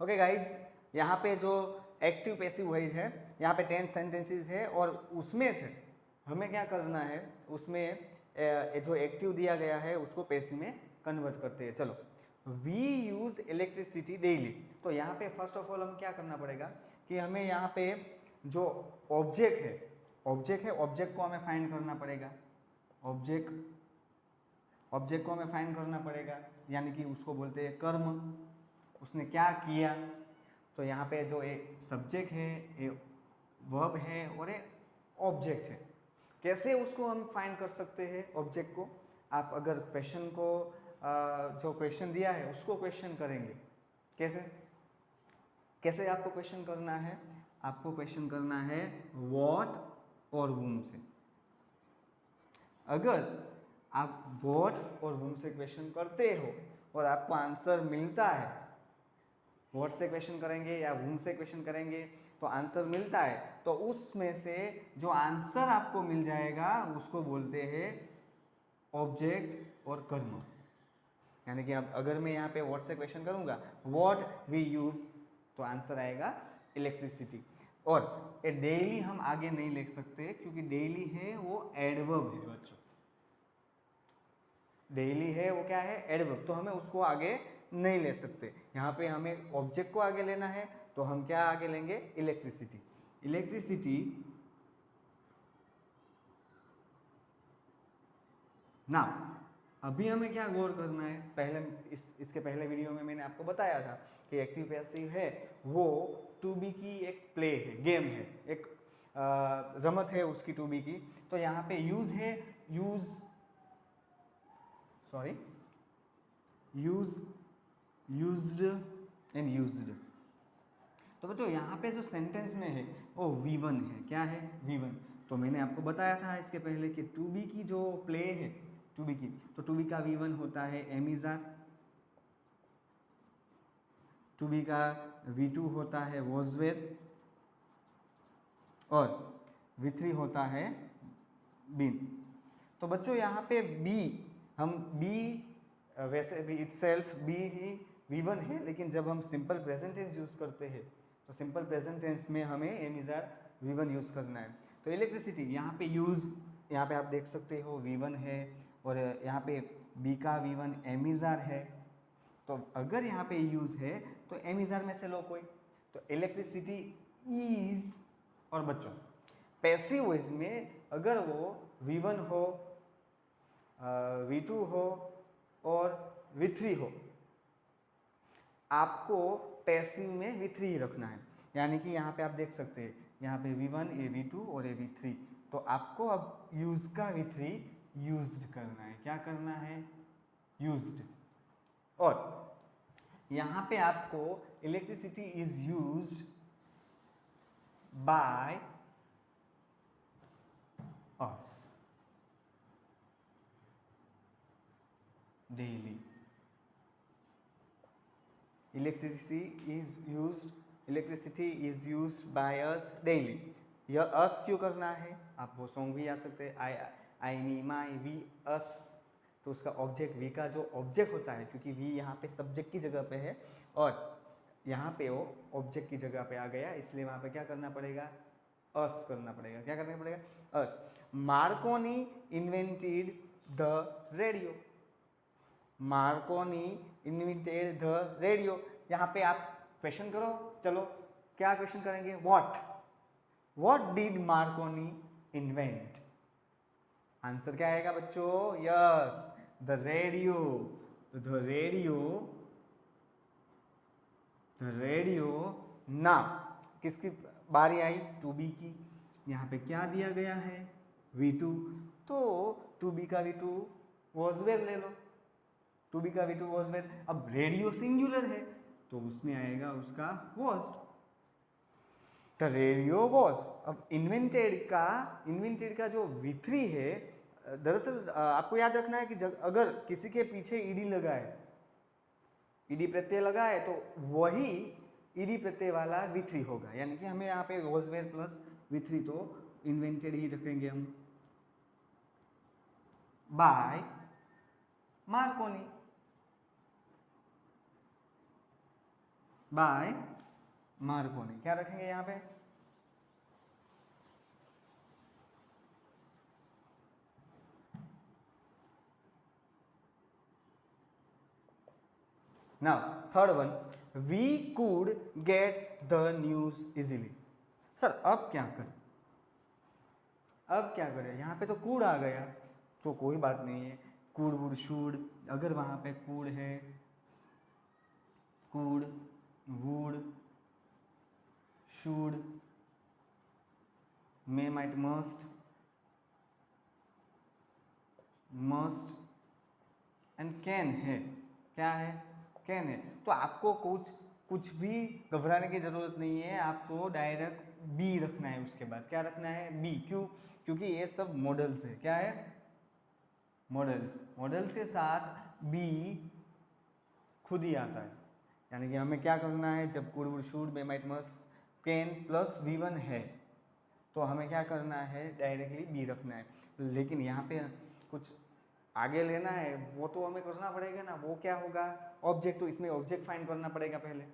Okay guys, यहाँ पे जो एक्टिव पैसिव वॉइस है, यहाँ पे 10 सेंटेंसेस है और उसमें से हमें क्या करना है, उसमें जो एक्टिव दिया गया है उसको पैसिव में कन्वर्ट करते हैं। चलो, वी यूज़ इलेक्ट्रिसिटी डेली। तो यहाँ पे फर्स्ट ऑफ ऑल हम क्या करना पड़ेगा कि हमें यहाँ पे जो ऑब्जेक्ट है ऑब्जेक्ट को हमें फाइंड करना पड़ेगा। ऑब्जेक्ट को हमें फाइंड करना पड़ेगा, यानी कि उसको बोलते हैं कर्म, उसने क्या किया। तो यहाँ पे जो एक सब्जेक्ट है, एक वर्ब है और एक ऑब्जेक्ट है। कैसे उसको हम फाइंड कर सकते हैं ऑब्जेक्ट को? आप अगर क्वेश्चन को जो क्वेश्चन दिया है उसको क्वेश्चन करेंगे। कैसे आपको क्वेश्चन करना है? आपको क्वेश्चन करना है व्हाट और वूम से। अगर आप व्हाट और वूम से क्वेश्चन करते हो और आपको आंसर मिलता है, व्हाट से क्वेश्चन करेंगे या वूम से क्वेश्चन करेंगे तो आंसर मिलता है, तो उसमें से जो आंसर आपको मिल जाएगा उसको बोलते हैं ऑब्जेक्ट और कर्म। यानी कि अब अगर मैं यहाँ पे व्हाट से क्वेश्चन करूँगा, व्हाट वी यूज़, तो आंसर आएगा इलेक्ट्रिसिटी। और ए डेली हम आगे नहीं लिख सकते क्योंकि डेली है वो एडवर्ब है बच्चों। डेली है वो क्या है? एडवर्ब। तो हमें उसको आगे नहीं ले सकते। यहाँ पे हमें ऑब्जेक्ट को आगे लेना है, तो हम क्या आगे लेंगे? इलेक्ट्रिसिटी ना। अभी हमें क्या गौर करना है? पहले इसके पहले वीडियो में मैंने आपको बताया था कि एक्टिव पैसिव है वो टू बी की एक प्ले है, गेम है, एक रमत है उसकी टू बी की। तो यहाँ पे यूज है, यूज्ड एंड यूज्ड। तो बच्चों यहाँ पे जो सेंटेंस में है वो V1 है। क्या है? V1। तो मैंने आपको बताया था इसके पहले कि टू बी की जो प्ले है टू बी की, तो टू बी का V1 होता है एमिजार, टू बी का V2 होता है वॉजवेर और V3 होता है बीन। तो बच्चों यहाँ पे बी, हम बी वैसे भी इटसेल्फ बी ही V1 है, लेकिन जब हम सिंपल प्रेजेंट टेंस यूज़ करते हैं तो सिंपल प्रेजेंट टेंस में हमें एमिजार V1 यूज़ करना है। तो इलेक्ट्रिसिटी यहाँ पे यूज़, यहाँ पे आप देख सकते हो V1 है और यहाँ पे बी का V1 एमिजार है। तो अगर यहाँ पे यूज़ है तो एमिजार में से लो कोई, तो इलेक्ट्रिसिटी इज। और बच्चों पैसिव वॉइस में अगर वो V1 हो, V2 हो और V3 हो, आपको पैसिव में V3 ही रखना है। यानी कि यहाँ पे आप देख सकते हैं, यहाँ पे V1, ये V2 और ये V3। तो आपको अब यूज का V3 यूज्ड करना है। क्या करना है? यूज्ड। और यहाँ पे आपको electricity is used by us daily. Electricity is used by us daily. यह अस क्यों करना है? आप वो सॉन्ग भी आ सकते हैं, आई मी माई वी अस। तो उसका ऑब्जेक्ट, वी का जो ऑब्जेक्ट होता है, क्योंकि वी यहाँ पे सब्जेक्ट की जगह पे है और यहाँ पे वो ऑब्जेक्ट की जगह पे आ गया, इसलिए वहाँ पे क्या करना पड़ेगा? अस करना पड़ेगा। क्या करना पड़ेगा? Us. Marconi invented the radio. Marconi invented the radio. यहाँ पे आप क्वेश्चन करो। चलो, क्या क्वेश्चन करेंगे? What did Marconi invent? Answer क्या आएगा बच्चों? Yes, the radio. तो द रेडियो ना किसकी बारी आई? टू बी की। यहाँ पे क्या दिया गया है? V2। तो टू बी का V2 वॉजवेल ले लो। टू बी का V2 वॉजवेल। अब रेडियो सिंगुलर है तो उसमें आएगा उसका वॉज। The radio was. अब इन्वेंटेड का जो V3 है, दरअसल आपको याद रखना है कि अगर किसी के पीछे ईडी लगाए, ईडी प्रत्यय लगाए, तो वही ईडी प्रत्यय वाला V3 होगा। यानी कि हमें यहाँ पे वॉजवेयर प्लस V3, तो इन्वेंटेड ही रखेंगे हम, बाय मार्कोनी। Bye Markovnikov. क्या रखेंगे यहाँ पे? Now third one, we could get the news easily. Sir अब क्या करें? अब क्या करें? यहाँ पे तो कूड़ आ गया, तो कोई बात नहीं है, कूड़ वुड शुड, अगर वहाँ पे कूड़ है, कूड़ would should may might must, must and can है। क्या है? कैन है। तो आपको कुछ भी घबराने की ज़रूरत नहीं है, आपको डायरेक्ट बी रखना है। उसके बाद क्या रखना है? बी। क्यों? क्योंकि ये सब मॉडल्स है। क्या है? मॉडल्स। मॉडल्स के साथ बी खुद ही आता है। यानी कि हमें क्या करना है, जब could would should may might must can plus V1 है, तो हमें क्या करना है? डायरेक्टली बी रखना है। लेकिन यहाँ पे कुछ आगे लेना है, वो तो हमें करना पड़ेगा ना। वो क्या होगा? ऑब्जेक्ट। तो इसमें ऑब्जेक्ट फाइंड करना पड़ेगा पहले।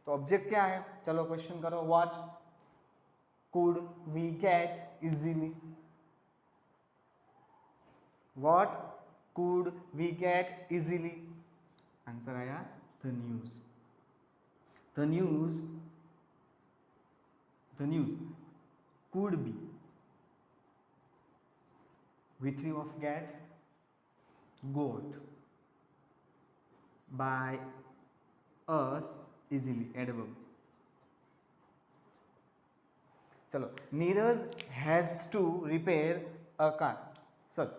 तो ऑब्जेक्ट क्या है? चलो क्वेश्चन करो। What could we get easily? What could we get easily? Answer आया the news. The news, the news could be V3 of get got by us easily, adverb। चलो, Neeraj has to repair a car. Sir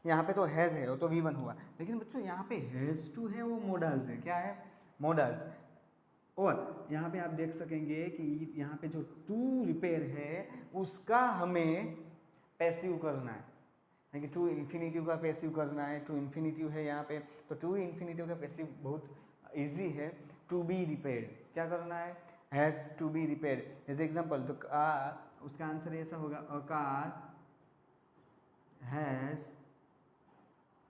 यहाँ पे तो has है, वो तो V1 हुआ, लेकिन बच्चों यहाँ पे हैज़ टू है, वो मोडल्स है। क्या है? मोडल्स। और यहाँ पे आप देख सकेंगे कि यहाँ पे जो टू रिपेयर है उसका हमें पैसिव करना है, यानी कि टू इन्फिनिटिव का पैसिव करना है। टू इन्फिनिटिव है यहाँ पे, तो टू इन्फिनिटिव का पैसिव बहुत इजी है। टू बी रिपेयर्ड, क्या करना है? Has to be repaired. As example, तो उसका आंसर ऐसा होगा, a car has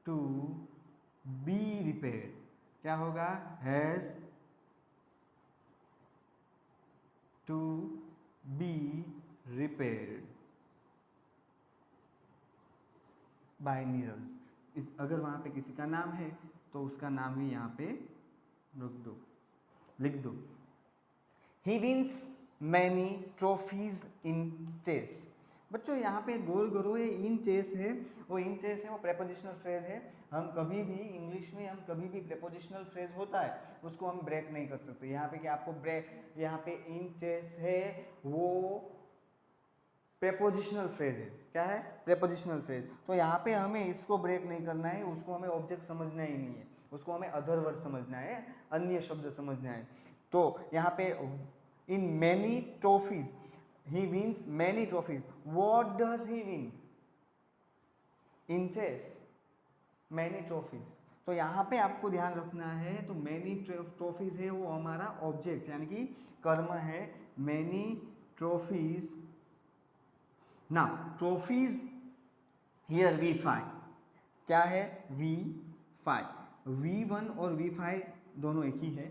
to be repaired. क्या होगा? Has to be repaired by Neeraj. इस अगर वहाँ पे किसी का नाम है तो उसका नाम भी यहाँ पे लिख दो। He wins many trophies in chess. बच्चों यहाँ पे गोल करो, ये इन चेस है, वो इन चेस है, वो प्रेपोजिशनल फ्रेज है। हम कभी भी इंग्लिश में, हम कभी भी प्रेपोजिशनल फ्रेज होता है उसको हम ब्रेक नहीं कर सकते। यहाँ पे कि आपको ब्रेक, यहाँ पे इन चेस है, वो प्रेपोजिशनल फ्रेज है। क्या है? Prepositional phrase. तो यहाँ पे हमें इसको ब्रेक नहीं करना है, उसको हमें ऑब्जेक्ट समझना ही नहीं है, उसको हमें अदर वर्ड समझना है, अन्य शब्द समझना है। तो यहाँ पे in many trophies, he wins many trophies. What does he win? In chess many trophies. तो यहाँ पे आपको ध्यान रखना है, तो मैनी ट्रॉफीज है वो हमारा ऑब्जेक्ट यानी कि कर्म है। Many trophies. Now trophies here V5 क्या है? V5। V1 और V5 दोनों एक ही है,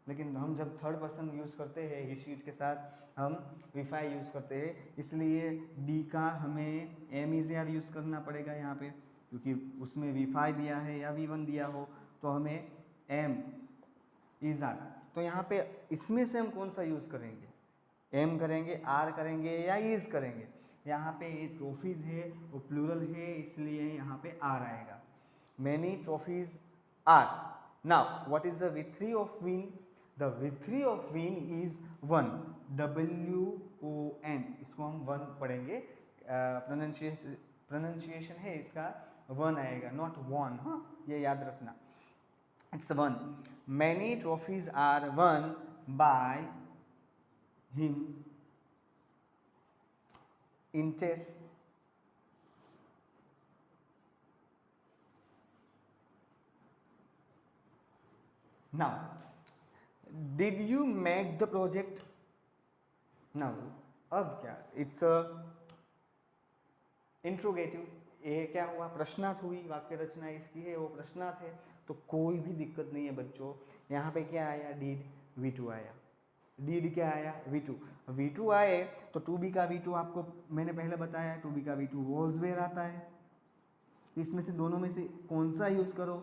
लेकिन हम जब थर्ड पर्सन यूज़ करते हैं ही शीट के साथ हम V5 यूज़ करते हैं, इसलिए B का हमें M इज आर यूज़ करना पड़ेगा यहाँ पे, क्योंकि उसमें V5 दिया है या V1 दिया हो तो हमें M इज आर। तो यहाँ पे इसमें से हम कौन सा यूज़ करेंगे? M करेंगे, R करेंगे या इज करेंगे? यहाँ पे ये ट्रॉफीज है वो प्लूरल है, इसलिए यहाँ पे आर आएगा। Many trophies are. Now what is the V3 of win? The V3 of win is 1, WON। इसको हम 1 पढ़ेंगे, प्रोनाउंसिएशन है इसका 1 आएगा, नॉट 1। हाँ, ये याद रखना, it's 1। Many trophies are won by him in chess। Now did you make the project? Now अब क्या? It's a interrogative। ये क्या हुआ? प्रश्नार्थ हुई, वाक्य रचना इसकी है, वो प्रश्नार्थ है, तो कोई भी दिक्कत नहीं है बच्चों। यहाँ पे क्या आया? did V2 आया। डीड क्या आया V2, V2 आए तो टू बी का V2 आपको मैंने पहले बताया, टू बी का V2 वॉज वेयर आता है। इसमें से दोनों में से कौन सा यूज़ करो,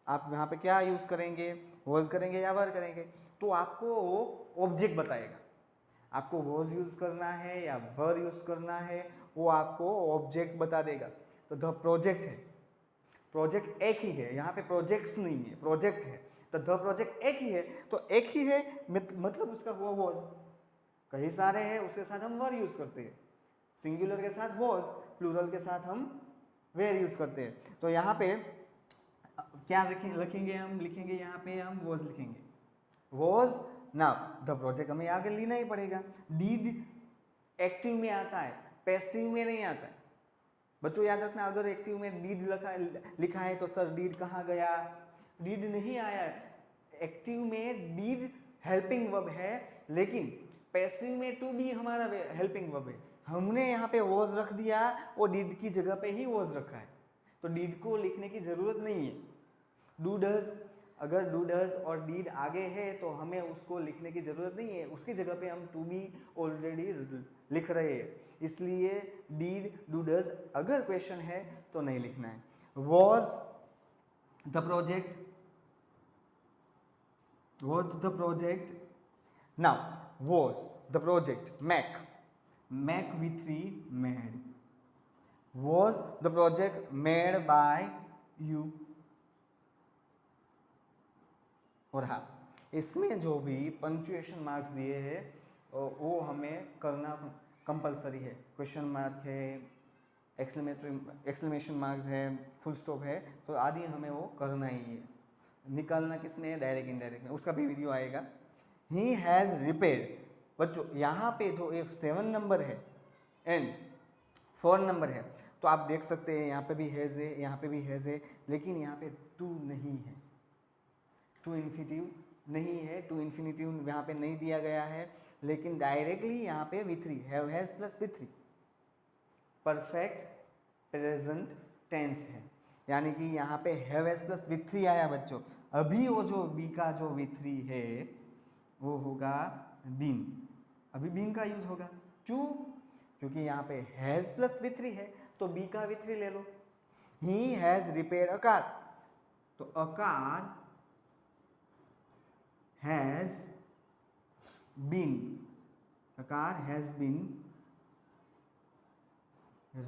आप यहाँ पे क्या यूज़ करेंगे, वॉज करेंगे या वर करेंगे, तो आपको ऑब्जेक्ट बताएगा। आपको वॉज यूज़ करना है या वर यूज़ करना है, वो आपको ऑब्जेक्ट बता देगा। तो द प्रोजेक्ट है, प्रोजेक्ट एक ही है, यहाँ पे प्रोजेक्ट्स नहीं है, प्रोजेक्ट है, तो द प्रोजेक्ट एक ही है, तो एक ही है मतलब उसका हुआ वॉज। कई सारे हैं उसके साथ हम वर यूज़ करते हैं, सिंगुलर के साथ वॉज, प्लूरल के साथ हम वेयर यूज़ करते हैं। तो यहाँ पे क्या लिखेंगे हम, लिखेंगे यहाँ पे हम वॉज लिखेंगे, वॉज। ना द प्रोजेक्ट हमें आगे लेना ही पड़ेगा। डीड एक्टिव में आता है, पैसिव में नहीं आता है। बच्चों याद रखना, अगर एक्टिव में डीड लिखा है तो सर डीड कहाँ गया, डीड नहीं आया। एक्टिव में डीड हेल्पिंग वर्ब है, लेकिन पैसिव में टू बी हमारा हेल्पिंग वर्ब है। हमने यहाँ पे वॉज रख दिया, वो डीड की जगह पे ही वॉज रखा है, तो डीड को लिखने की जरूरत नहीं है। डू डज, अगर डू डज और डीड आगे है तो हमें उसको लिखने की ज़रूरत नहीं है, उसकी जगह पे हम टू बी ऑलरेडी लिख रहे हैं, इसलिए डीड डू डज अगर क्वेश्चन है तो नहीं लिखना है। Was the project, was the project, now was the project make, make V3 made, was the project made by you. और हाँ, इसमें जो भी पंक्चुएशन मार्क्स दिए हैं वो हमें करना कंपलसरी है। क्वेश्चन मार्क है, एक्सक्लेमेशन मार्क्स है, फुल स्टॉप है, तो आदि हमें वो करना ही है। निकालना किसने है, डायरेक्ट इनडायरेक्ट में, उसका भी वीडियो आएगा। ही हैज़ रिपेयर्ड, बच्चों यहाँ पे जो F7 नंबर है एंड 4 नंबर है, तो आप देख सकते हैं यहाँ पे भी हैज़ है, यहाँ पे भी हैज़ है, लेकिन यहाँ पे टू नहीं है, टू इन्फिनिटिव नहीं है, टू इन्फिनिटिव यहाँ पे नहीं दिया गया है, लेकिन डायरेक्टली यहाँ पे V3 have has plus V3 perfect present tense है, यानी कि यहाँ पे हैव हैज़ प्लस V3 आया बच्चों। अभी वो जो बी का जो V3 है वो होगा बीन, अभी बीन का यूज होगा। क्यों, क्योंकि यहाँ पे हैज़ प्लस V3 है, तो बी का V3 ले लो। He has repaired a car, तो a car has been, the car has been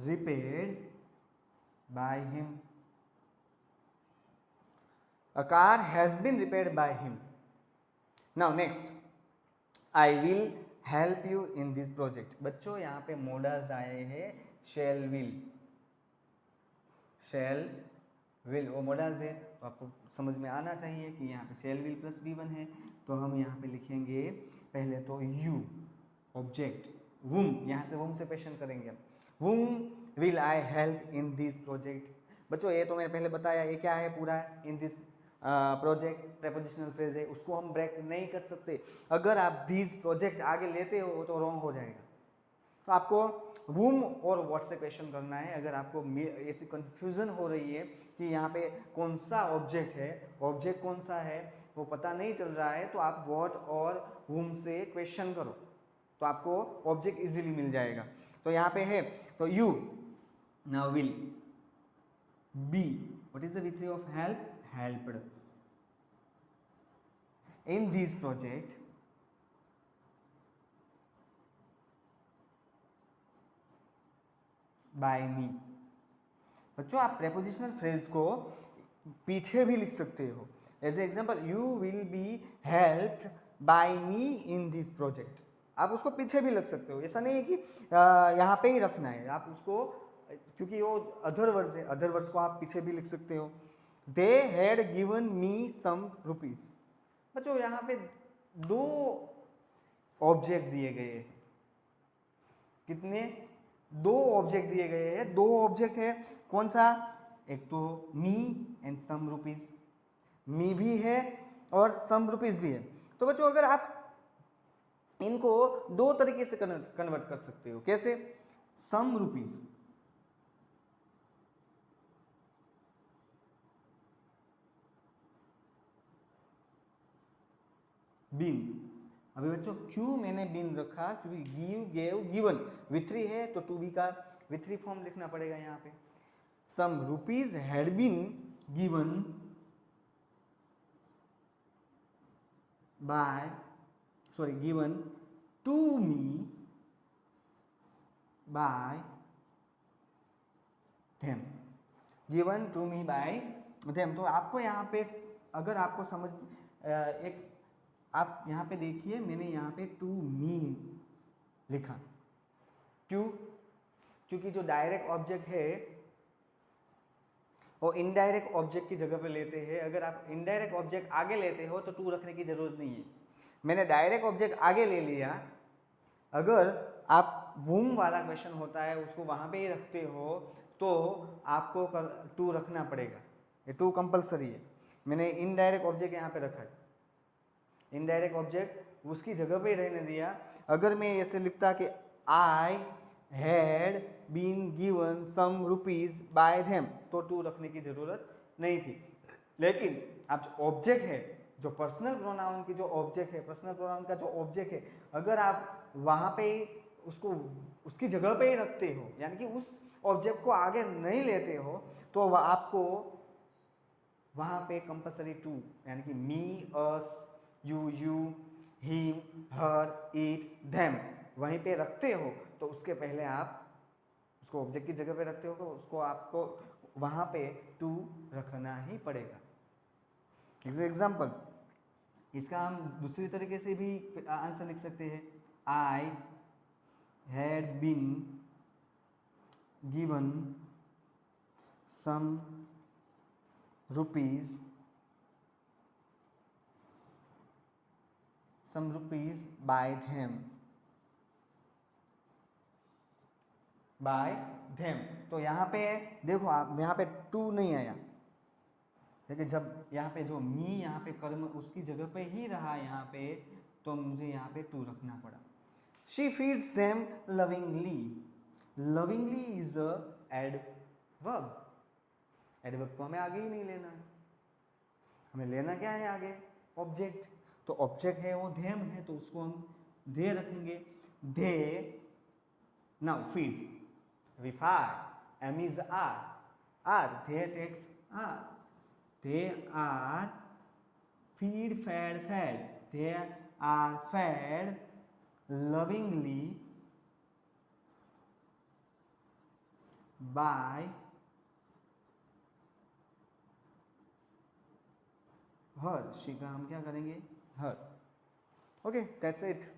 repaired by him, a car has been repaired by him. Now next, I will help you in this project। बच्चों यहाँ पे models आए हैं shall will, shall will वो models है, तो आपको समझ में आना चाहिए कि यहाँ पे shall will प्लस V1 है, तो हम यहाँ पे लिखेंगे पहले तो you ऑब्जेक्ट, whom, यहाँ से whom से क्वेश्चन करेंगे। whom will I help in this project। बच्चों ये तो मैंने पहले बताया, ये क्या है पूरा, इन दिस प्रोजेक्ट प्रेपोजिशनल फ्रेज है, उसको हम ब्रेक नहीं कर सकते। अगर आप दिस प्रोजेक्ट आगे लेते हो तो रॉन्ग हो जाएगा। तो आपको वूम और व्हाट से क्वेश्चन करना है। अगर आपको ऐसी कंफ्यूजन हो रही है कि यहाँ पे कौन सा ऑब्जेक्ट है, ऑब्जेक्ट कौन सा है वो पता नहीं चल रहा है, तो आप व्हाट और वूम से क्वेश्चन करो, तो आपको ऑब्जेक्ट इजीली मिल जाएगा। तो यहाँ पे है तो you, now will, be, what is the V3 of help, helped in this project by me. बच्चों आप प्रेपोजिशनल फ्रेज को पीछे भी लिख सकते हो, as a example you will be helped by me in this project, आप उसको पीछे भी लिख सकते हो। ऐसा नहीं है कि यहाँ पे ही रखना है, आप उसको, क्योंकि वो अदर वर्ड्स है, अदर वर्ड्स को आप पीछे भी लिख सकते हो। They had given me some rupees. बच्चों यहाँ पे दो ऑब्जेक्ट दिए गए हैं, कितने, दो ऑब्जेक्ट दिए गए हैं, दो ऑब्जेक्ट है, कौन सा, एक तो मी एंड सम रुपीज, मी भी है और सम रुपीज भी है। तो बच्चों अगर आप इनको दो तरीके से कन्वर्ट कर सकते हो, कैसे, सम रुपीज, बीन, अभी बच्चों क्यों मैंने बीन रखा, क्योंकि गिव, गेव, गिवन V3 है तो टू बी का V3 फॉर्म लिखना पड़ेगा यहाँ पे। Some rupees had been given given to me by them, given to me by them. तो आपको यहाँ पे अगर आपको समझ एक आप यहाँ पे देखिए, मैंने यहाँ पे टू मी लिखा, क्यों? क्योंकि जो डायरेक्ट ऑब्जेक्ट है वो इनडायरेक्ट ऑब्जेक्ट की जगह पे लेते हैं। अगर आप इनडायरेक्ट ऑब्जेक्ट आगे लेते हो तो टू रखने की जरूरत नहीं है। मैंने डायरेक्ट ऑब्जेक्ट आगे ले लिया। अगर आप वूम वाला क्वेश्चन होता है उसको वहाँ पे ही रखते हो तो आपको टू रखना पड़ेगा, ये टू कंपलसरी है। मैंने इनडायरेक्ट ऑब्जेक्ट यहाँ पे रखा है, इनडायरेक्ट ऑब्जेक्ट उसकी जगह पे ही रहने दिया। अगर मैं ऐसे लिखता कि I had been given some rupees by them तो टू रखने की जरूरत नहीं थी। लेकिन अब जो ऑब्जेक्ट है, जो पर्सनल प्रोनाउन की जो ऑब्जेक्ट है, पर्सनल प्रोनाउन का जो ऑब्जेक्ट है, अगर आप वहाँ पे ही उसको उसकी जगह पे ही रखते हो, यानी कि उस ऑब्जेक्ट को आगे नहीं लेते हो, तो आपको वहाँ पे कंपलसरी टू, यानी कि me, us, you, him, her, it, them वहीं पे रखते हो तो उसके पहले आप उसको ऑब्जेक्ट की जगह पे रखते हो तो उसको आपको वहाँ पे टू रखना ही पड़ेगा। एग्जाम्पल, इसका हम दूसरी तरीके से भी आंसर लिख सकते हैं। I had been given some rupees by them. तो यहाँ पे देखो, आप यहाँ पे टू नहीं आया, लेकिन जब यहाँ पे जो मी यहाँ पे कर्म उसकी जगह पे ही रहा यहाँ पे, तो मुझे यहाँ पे टू रखना पड़ा। She feeds them lovingly. Lovingly is adverb. Adverb को हमें आगे ही नहीं लेना है, हमें लेना क्या है आगे? ऑब्जेक्ट। तो ऑब्जेक्ट है वो देम है तो उसको हम दे रखेंगे। They, now feeds, we find M is R, they takes R, they are fed, they are fed lovingly by her। She का हम क्या करेंगे? her। Okay, that's it.